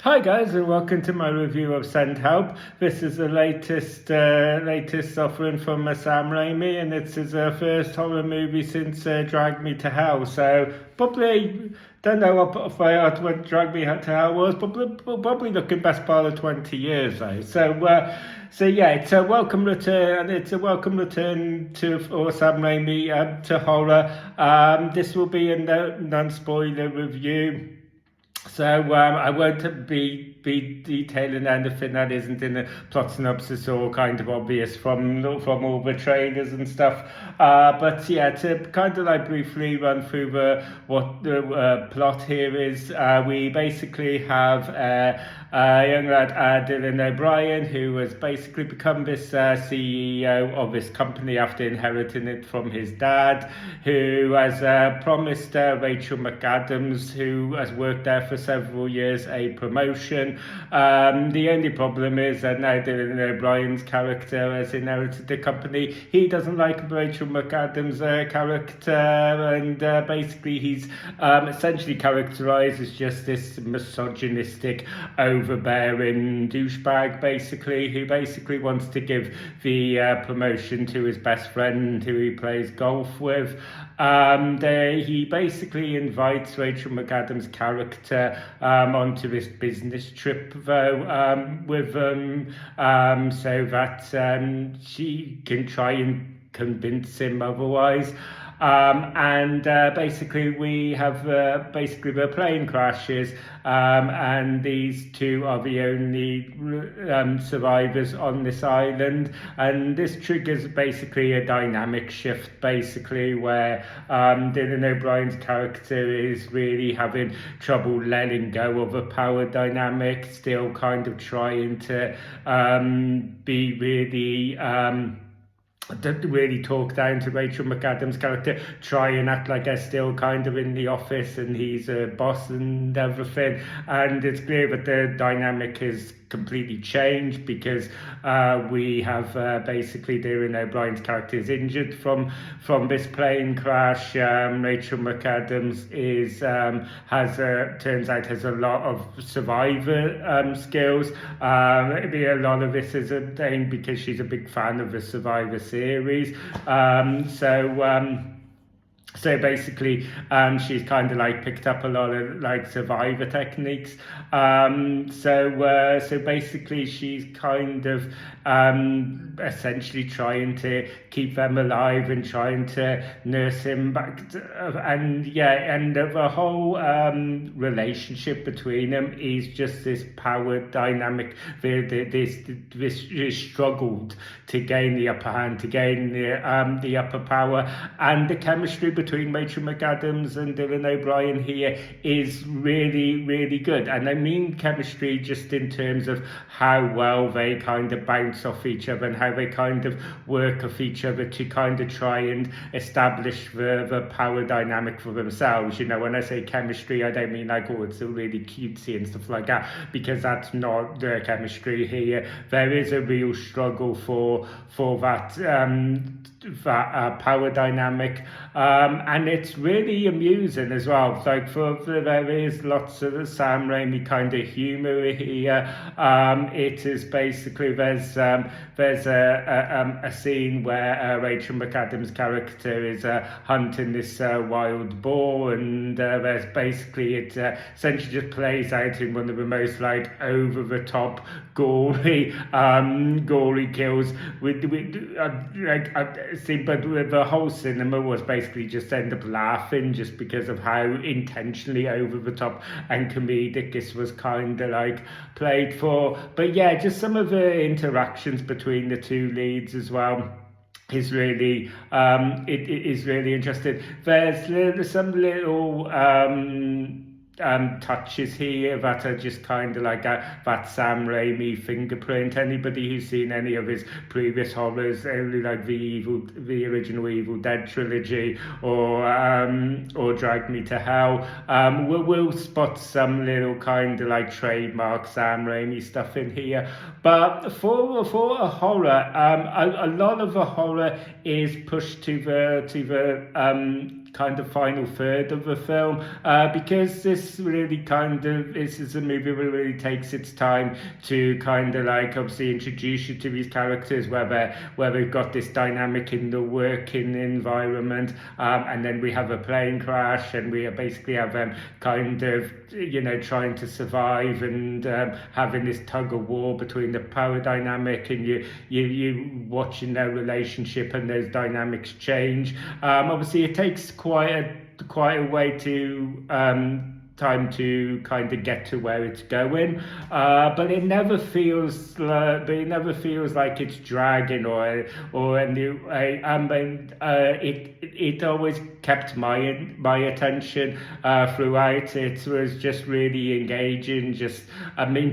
Hi guys, and welcome to my review of Send Help. This is the latest offering from Sam Raimi, and it's his first horror movie since Drag Me to Hell. So probably don't know what Drag Me to Hell was, but probably looking best part of 20 years though. So yeah, it's a welcome return. It's a welcome return to for Sam Raimi to horror. This will be a non-spoiler review. So I won't be detailing anything that isn't in the plot synopsis or kind of obvious from all the trailers and stuff. But yeah, to kind of like briefly run through what the plot here is, we basically have a young lad, Dylan O'Brien, who has basically become this CEO of this company after inheriting it from his dad, who has promised Rachel McAdams, who has worked there for several years, a promotion. The only problem is that now Dylan O'Brien's character has inherited the company. He doesn't like Rachel McAdams' character, and basically he's essentially characterised as just this misogynistic, overbearing douchebag, basically, who basically wants to give the promotion to his best friend, who he plays golf with. He basically invites Rachel McAdams' character onto this business trip, though, with so that she can try and convince him otherwise. And basically we have basically the plane crashes, and these two are the only survivors on this island, and this triggers basically a dynamic shift, basically where Dylan O'Brien's character is really having trouble letting go of a power dynamic, still kind of trying to be really don't really talk down to Rachel McAdams' character, try and act like they're still kind of in the office and he's a boss and everything. And it's clear that the dynamic has completely changed because we have basically Dylan O'Brien's character is injured from this plane crash. Rachel McAdams is turns out has a lot of survivor skills. Maybe a lot of this is a thing because she's a big fan of the Survivor series. So basically, she's kind of like picked up a lot of like survivor techniques. So basically, she's kind of essentially trying to keep them alive and trying to nurse him back. And the whole relationship between them is just this power dynamic. This struggled to gain the upper hand, to gain the upper power, and the chemistry between Rachel McAdams and Dylan O'Brien here is really, really good. And I mean chemistry just in terms of how well they kind of bounce off each other and how they kind of work off each other to kind of try and establish the power dynamic for themselves. You know, when I say chemistry, I don't mean like, oh, it's really cutesy and stuff like that, because that's not the chemistry here. There is a real struggle for that power dynamic, and it's really amusing as well. Like there is lots of Sam Raimi kind of humor here. It is basically there's a scene where Rachel McAdams' character is hunting this wild boar, and there's basically it essentially just plays out in one of the most like over the top gory kills with but the whole cinema was basically just end up laughing just because of how intentionally over the top and comedic this was kind of like played for. But yeah, just some of the interactions between the two leads as well is really it is really interesting. There's some little touches here that are just kind of like that Sam Raimi fingerprint. Anybody who's seen any of his previous horrors, like the original Evil Dead trilogy or Drag Me to Hell, will spot some little kind of like trademark Sam Raimi stuff in here. But for a horror, a lot of the horror is pushed to the kind of final third of the film, because this is a movie that really takes its time to kind of like obviously introduce you to these characters, where we've got this dynamic in the working environment, and then we have a plane crash, and we basically have them kind of trying to survive, and having this tug of war between the power dynamic, and you watching their relationship and those dynamics change. Obviously it takes quite a way to time to kind of get to where it's going, but it never feels like it's dragging it always kept my attention throughout. It was just really engaging.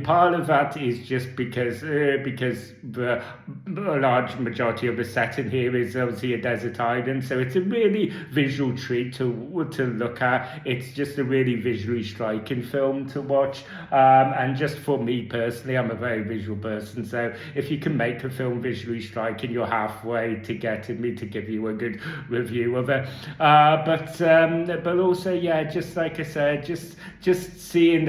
Part of that is just because the large majority of the setting here is obviously a desert island, so it's a really visual treat to look at. It's just a really visually striking film to watch, and just for me personally, I'm a very visual person, so if you can make a film visually striking, you're halfway to getting me to give you a good review of it. But also, yeah, just like I said, just seeing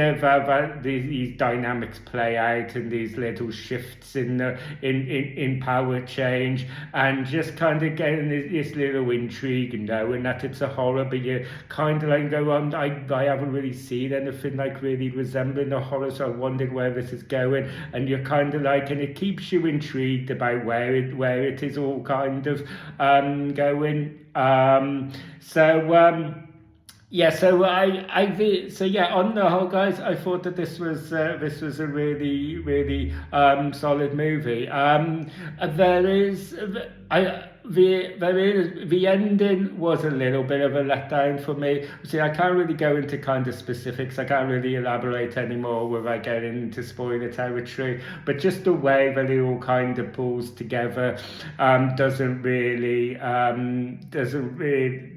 these dynamics play out, and these little shifts in power change, and just kind of getting this little intrigue, knowing that it's a horror, but you kind of like go on. I haven't really seen anything like really resembling a horror, so I wondered where this is going, and you're kind of like, and it keeps you intrigued about where it is all kind of going. On the whole, guys, I thought that this was a really, really solid movie. The ending was a little bit of a letdown for me. See, I can't really go into kind of specifics. I can't really elaborate anymore without getting into spoiler territory. But just the way that it all kind of pulls together doesn't really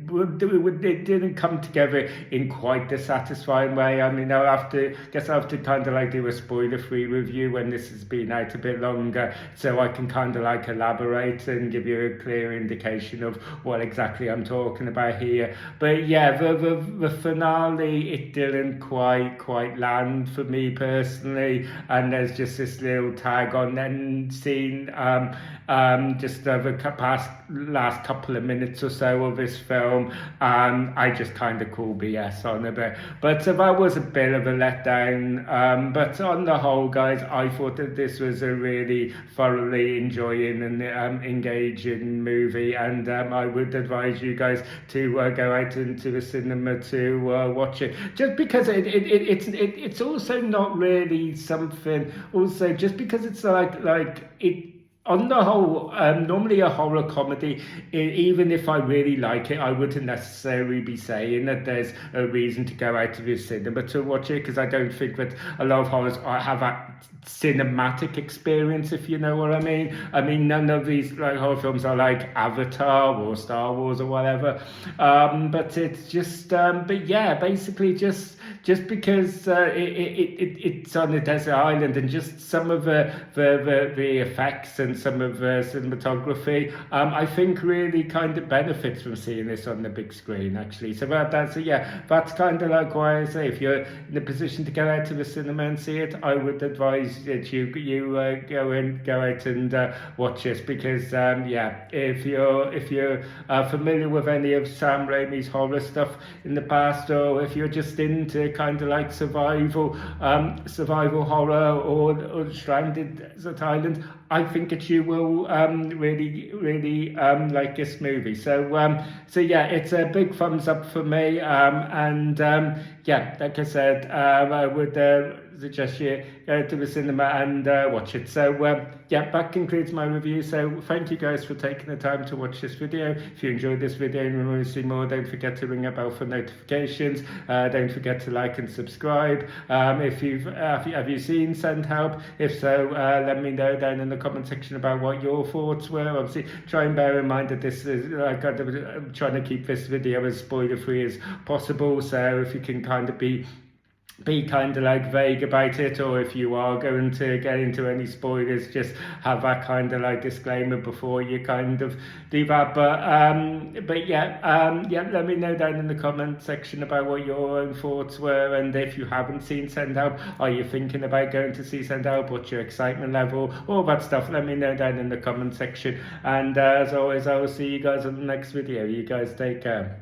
it didn't come together in quite the satisfying way. I mean, I'll have to kind of like do a spoiler-free review when this has been out a bit longer, so I can kind of like elaborate and give you a clear indication of what exactly I'm talking about here. But yeah, the finale, it didn't quite land for me personally, and there's just this little tag on end scene just over the last couple of minutes or so of this film. I just kind of call BS on a bit, but that was a bit of a letdown. But on the whole, guys, I thought that this was a really thoroughly enjoying and engaging movie, and I would advise you guys to go out into the cinema to watch it, just because it's also not really something. Also, just because it's like it. On the whole, normally a horror comedy, even if I really like it, I wouldn't necessarily be saying that there's a reason to go out to the cinema to watch it, because I don't think that a lot of horrors have that cinematic experience, if you know what I mean. I mean, none of these like horror films are like Avatar or Star Wars or whatever. But it's just, but yeah, basically just because it's on a desert island, and just some of the effects and some of the cinematography, I think really kind of benefits from seeing this on the big screen, actually. So that's kind of like why I say, if you're in a position to go out to the cinema and see it, I would advise that you go out and watch this, because if you're familiar with any of Sam Raimi's horror stuff in the past, or if you're just into kind of like survival horror or Stranded Desert Island, I think that you will really like this movie. So it's a big thumbs up for me. Like I said, I would suggest you go to the cinema and watch it. So that concludes my review. So thank you guys for taking the time to watch this video. If you enjoyed this video and you want to see more, don't forget to ring a bell for notifications. Don't forget to like and subscribe. If have you seen Send Help? If so, let me know down in the comment section about what your thoughts were. Obviously, try and bear in mind that this is I'm trying to keep this video as spoiler free as possible. So if you can kind of be be kind of like vague about it, or if you are going to get into any spoilers, just have that kind of like disclaimer before you kind of do that. But yeah, let me know down in the comment section about what your own thoughts were, and if you haven't seen Send Help, are you thinking about going to see Send Help? What's your excitement level? All that stuff, let me know down in the comment section. And as always, I will see you guys on the next video. You guys take care.